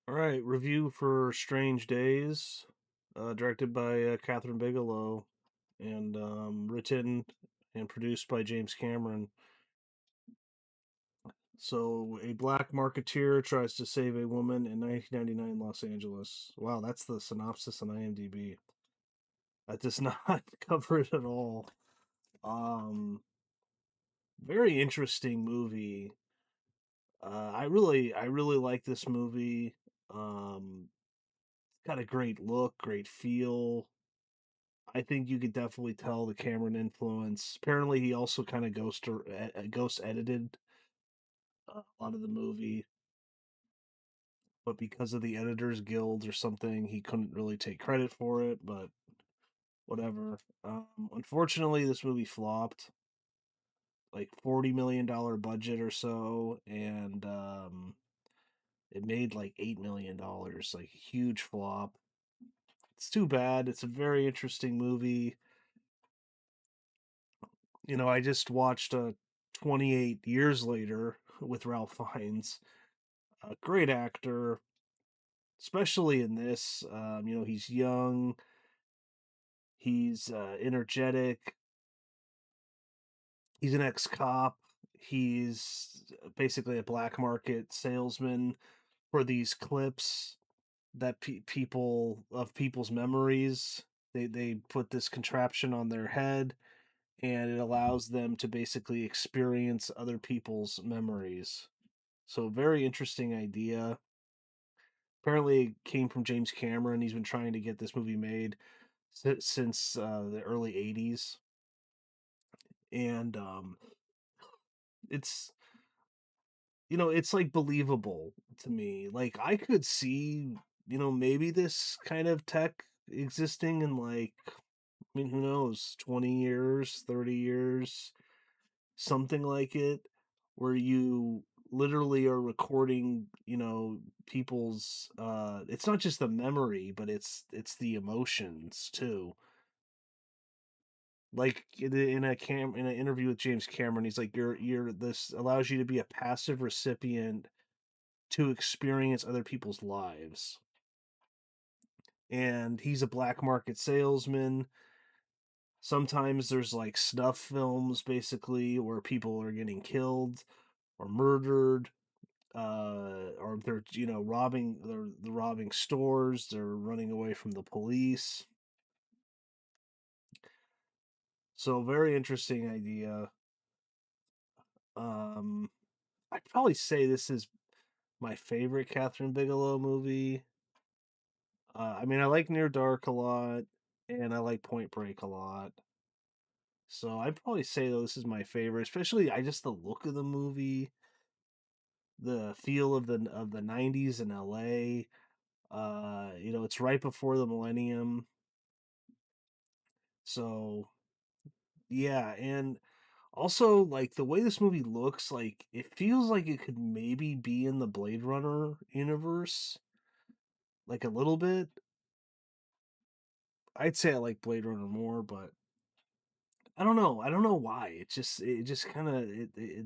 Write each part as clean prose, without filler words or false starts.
All right, review for Strange Days, directed by Catherine Bigelow, and written and produced by James Cameron. So, a black marketeer tries to save a woman in 1999 Los Angeles. Wow, that's the synopsis on IMDb. That does not cover it at all. Um, Very interesting movie. I really like this movie. Got a great look, great feel. I think you could definitely tell the Cameron influence. Apparently, he also kind of ghost edited a lot of the movie, but because of the Editors Guild or something, he couldn't really take credit for it. But whatever. Unfortunately, this movie flopped, like $40 million budget or so, and it made like $8 million, like a huge flop. It's too bad. It's a very interesting movie. I just watched 28 years later with Ralph Fiennes, a great actor, especially in this. He's young, he's energetic, he's an ex cop, he's basically a black market salesman for these clips that people's memories. They put this contraption on their head and it allows them to basically experience other people's memories. So, very interesting idea. Apparently, it came from James Cameron. He's been trying to get this movie made since the early '80s, and it's it's like believable to me. Like I could see maybe this kind of tech existing in like who knows, 20 years, 30 years, something like it, where you literally are recording, people's it's not just the memory, but it's the emotions too. Like in an interview with James Cameron, he's like, you're this allows you to be a passive recipient to experience other people's lives. And he's a black market salesman. Sometimes there's like snuff films basically where people are getting killed or murdered, or they're they're robbing stores, they're running away from the police. So very interesting idea. um I'd probably say this is my favorite Catherine Bigelow movie. I mean, I like Near Dark a lot, and I like Point Break a lot. So I'd probably say though this is my favorite, especially I just the look of the movie, the feel of the '90s in LA. It's right before the millennium, so yeah, and also like the way this movie looks, like it feels like it could maybe be in the Blade Runner universe, like a little bit. I'd say I like Blade Runner more, but I don't know. I don't know why. It just kind of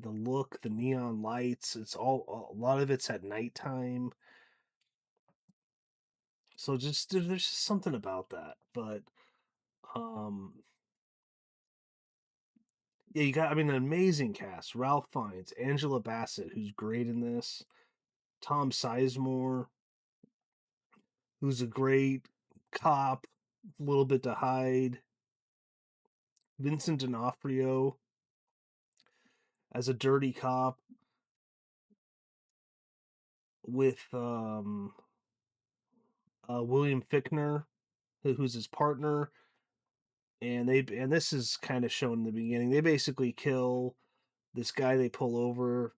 the look, the neon lights. It's all a lot of it's at nighttime, so just there's just something about that. But um, yeah, you got I mean an amazing cast: Ralph Fiennes, Angela Bassett, who's great in this, Tom Sizemore, who's a great cop, a little bit to hide, Vincent D'Onofrio as a dirty cop with William Fickner, who's his partner, and this is kind of shown in the beginning. They basically kill this guy they pull over,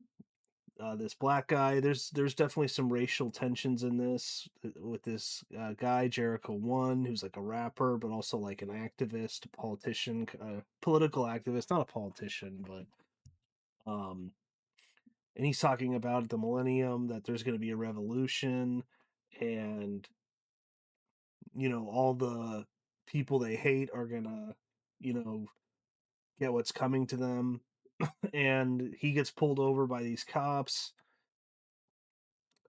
this black guy. There's definitely some racial tensions in this with this guy Jericho One, who's like a rapper, but also like an activist, a politician, political activist, not a politician, but um, and he's talking about the millennium that there's going to be a revolution, and all the people they hate are gonna you know get what's coming to them, and he gets pulled over by these cops.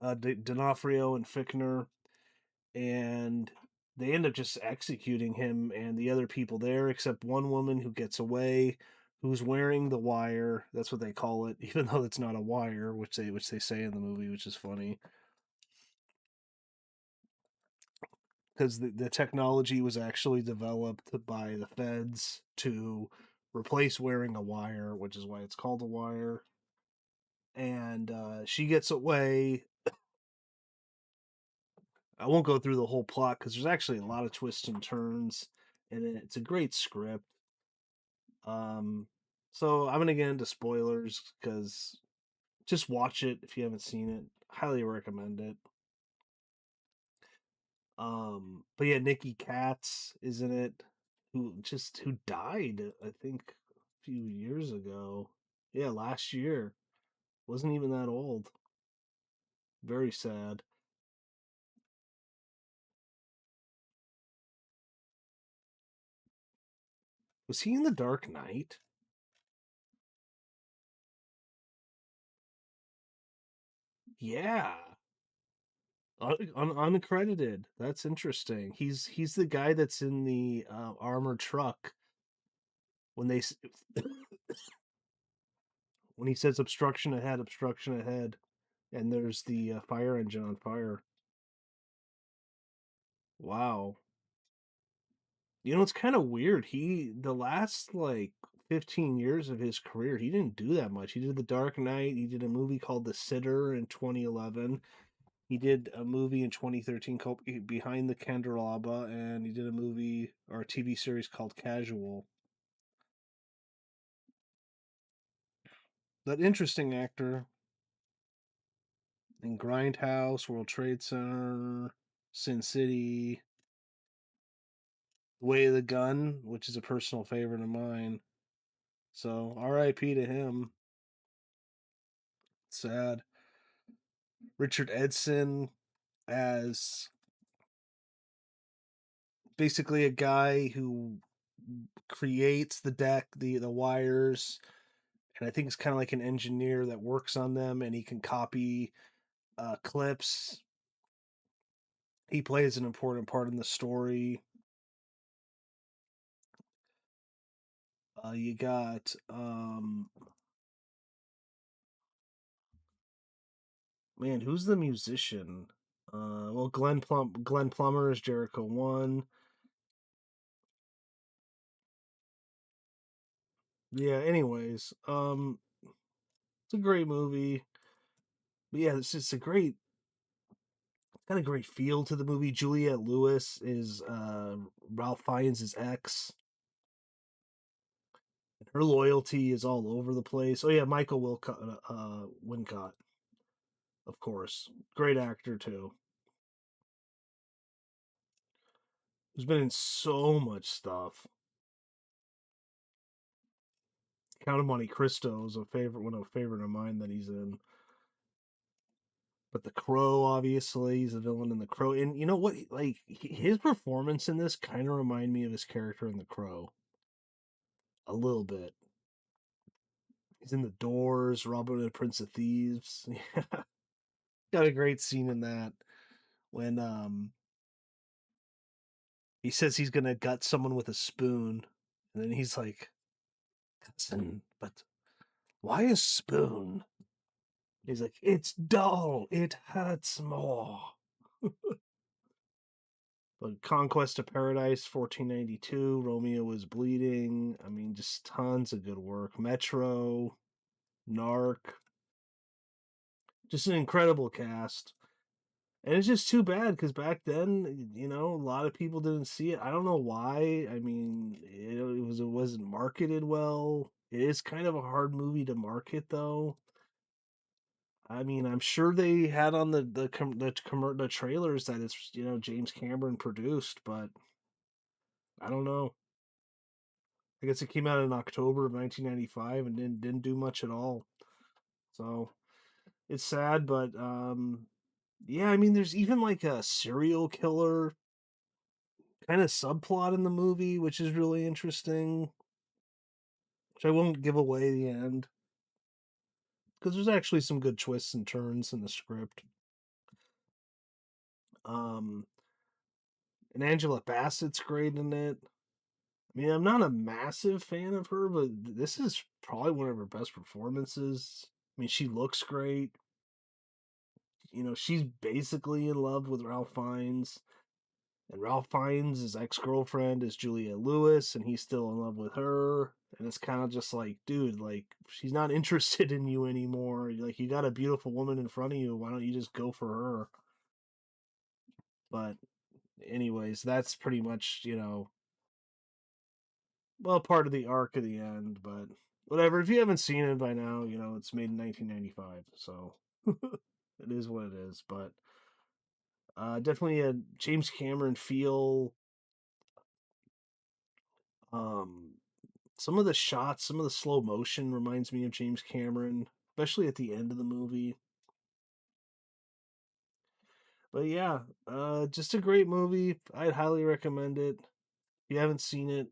D'Onofrio and Fickner, and they end up just executing him and the other people there, except one woman who gets away, who's wearing the wire. That's what they call it, even though it's not a wire, which they say in the movie, which is funny because the technology was actually developed by the feds to replace wearing a wire, which is why it's called a wire. And she gets away. I won't go through the whole plot because there's actually a lot of twists and turns, and it's a great script. Um, so I'm gonna get into spoilers because just watch it if you haven't seen it. Highly recommend it. But yeah, Nikki Katz is in it, who died, I think, a few years ago. Yeah, last year. Wasn't even that old. Very sad. Was he in The Dark Knight? Yeah. Uncredited. That's interesting. He's the guy that's in the armored truck when when he says obstruction ahead, and there's the fire engine on fire. Wow. You know, it's kind of weird. The last like 15 years of his career, he didn't do that much. He did The Dark Knight. He did a movie called The Sitter in 2011. He did a movie in 2013 called Behind the Candelabra, and he did a movie or a TV series called Casual. That interesting actor in Grindhouse, World Trade Center, Sin City, Way of the Gun, which is a personal favorite of mine. So R.I.P. to him. Sad. Richard Edson as basically a guy who creates the deck, the wires, and I think it's kind of like an engineer that works on them, and he can copy clips. He plays an important part in the story. You got man, who's the musician? Well, Glenn Plummer is Jericho 1. Yeah. Anyways, it's a great movie. But yeah, it's just a great got a great feel to the movie. Juliette Lewis is Ralph Fiennes' ex. Her loyalty is all over the place. Oh yeah, Michael Wincott, of course, great actor too. Who's been in so much stuff. Count of Monte Cristo is one of a favorite of mine that he's in. But The Crow, obviously, he's a villain in The Crow. And you know what? Like his performance in this kind of remind me of his character in The Crow a little bit. He's in The Doors, Robin Hood, Prince of Thieves. Got a great scene in that when he says he's gonna gut someone with a spoon, and then he's like, "Cousin, but why a spoon?" He's like, "It's dull. It hurts more." But Conquest of Paradise, 1492, Romeo was bleeding. I mean, just tons of good work. Metro, Narc, just an incredible cast. And it's just too bad because back then, a lot of people didn't see it. I don't know why. I mean, it wasn't marketed well. It is kind of a hard movie to market, though. I mean, I'm sure they had on the trailers that it's James Cameron produced, but I don't know. I guess it came out in October of 1995 and didn't do much at all. So it's sad, but yeah. I mean, there's even like a serial killer kind of subplot in the movie, which is really interesting. Which I won't give away the end because there's actually some good twists and turns in the script. Um, and Angela Bassett's great in it. I mean, I'm not a massive fan of her, but this is probably one of her best performances. I mean, she looks great. She's basically in love with Ralph Fiennes, and Ralph Fiennes' ex girlfriend is Julia Lewis, and he's still in love with her. And it's kind of just like, dude, like, she's not interested in you anymore. Like, you got a beautiful woman in front of you. Why don't you just go for her? But, anyways, that's pretty much, well, part of the arc of the end, but whatever. If you haven't seen it by now, it's made in 1995, so it is what it is. But definitely a James Cameron feel. Um, some of the shots, some of the slow motion reminds me of James Cameron, especially at the end of the movie. But yeah, just a great movie. I'd highly recommend it. If you haven't seen it,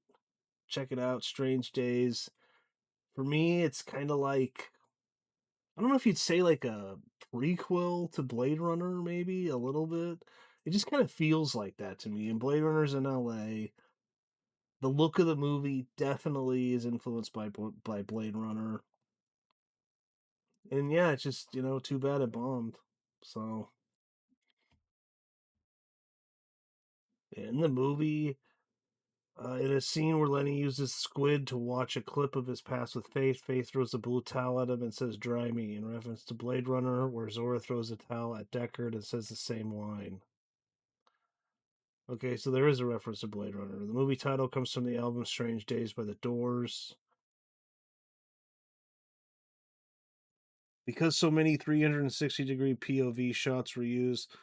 check it out. Strange Days. For me, it's kind of like, I don't know if you'd say like a prequel to Blade Runner, maybe a little bit. It just kind of feels like that to me. And Blade Runner's in LA. The look of the movie definitely is influenced by Blade Runner. And yeah, it's just, too bad it bombed. So, in the movie, in a scene where Lenny uses Squid to watch a clip of his past with Faith, Faith throws a blue towel at him and says, "Dry me," in reference to Blade Runner, where Zora throws a towel at Deckard and says the same line. Okay, so there is a reference to Blade Runner. The movie title comes from the album Strange Days by The Doors. Because so many 360-degree POV shots were used,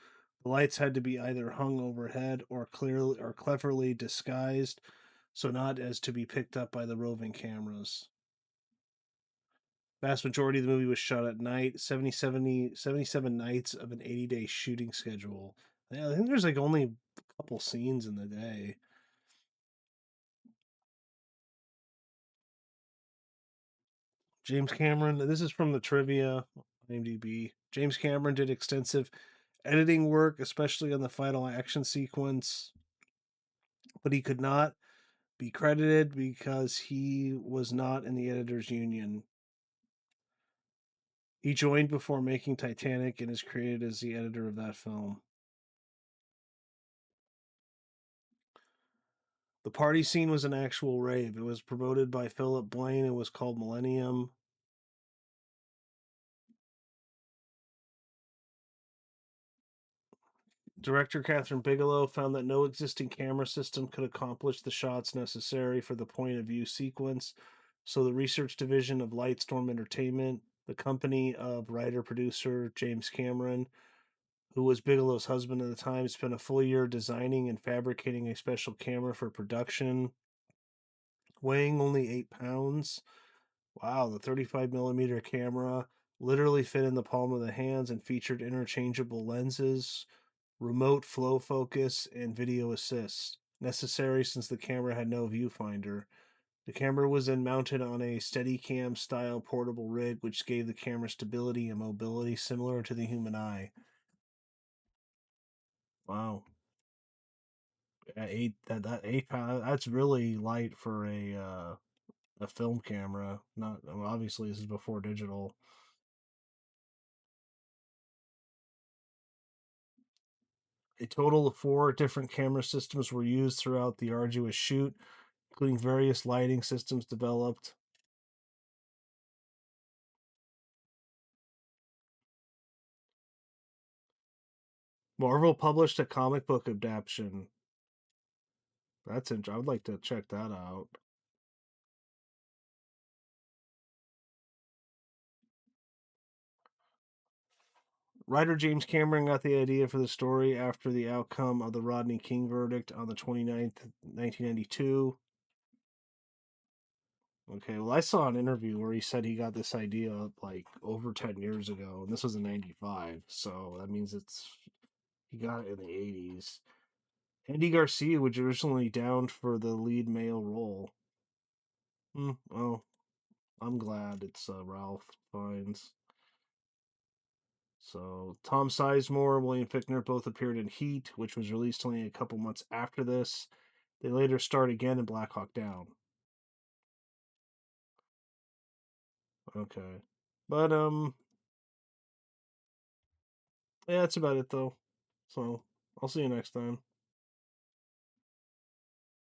the lights had to be either hung overhead or clearly or cleverly disguised so not as to be picked up by the roving cameras. Vast majority of the movie was shot at night, 77 nights of an 80-day shooting schedule. Yeah, I think there's like only a couple scenes in the day. James Cameron, this is from the trivia, IMDb. James Cameron did extensive editing work, especially on the final action sequence, but he could not be credited because he was not in the editors' union. He joined before making Titanic and is credited as the editor of that film. The party scene was an actual rave. It was promoted by Philip Blaine and was called Millennium. Director Catherine Bigelow found that no existing camera system could accomplish the shots necessary for the point of view sequence, so the research division of Lightstorm Entertainment, the company of writer producer James Cameron, who was Bigelow's husband at the time, spent a full year designing and fabricating a special camera for production, weighing only 8 pounds. Wow, the 35 millimeter camera literally fit in the palm of the hands and featured interchangeable lenses, remote flow focus, and video assist, necessary since the camera had no viewfinder. The camera was then mounted on a Steadicam style portable rig, which gave the camera stability and mobility similar to the human eye. Wow. That 8 pound, that's really light for a film camera. Not, well, obviously this is before digital. A total of 4 different camera systems were used throughout the arduous shoot, including various lighting systems developed. Marvel published a comic book adaptation. That's interesting. I would like to check that out. Writer James Cameron got the idea for the story after the outcome of the Rodney King verdict on the 29th, 1992. Okay, well, I saw an interview where he said he got this idea like over 10 years ago, and this was in 95, so that means he got it in the 80s. Andy Garcia was originally down for the lead male role. Well, I'm glad it's Ralph Fiennes. So Tom Sizemore, William Fichtner both appeared in Heat, which was released only a couple months after this. They later starred again in Black Hawk Down. Okay. But yeah, that's about it though. So I'll see you next time.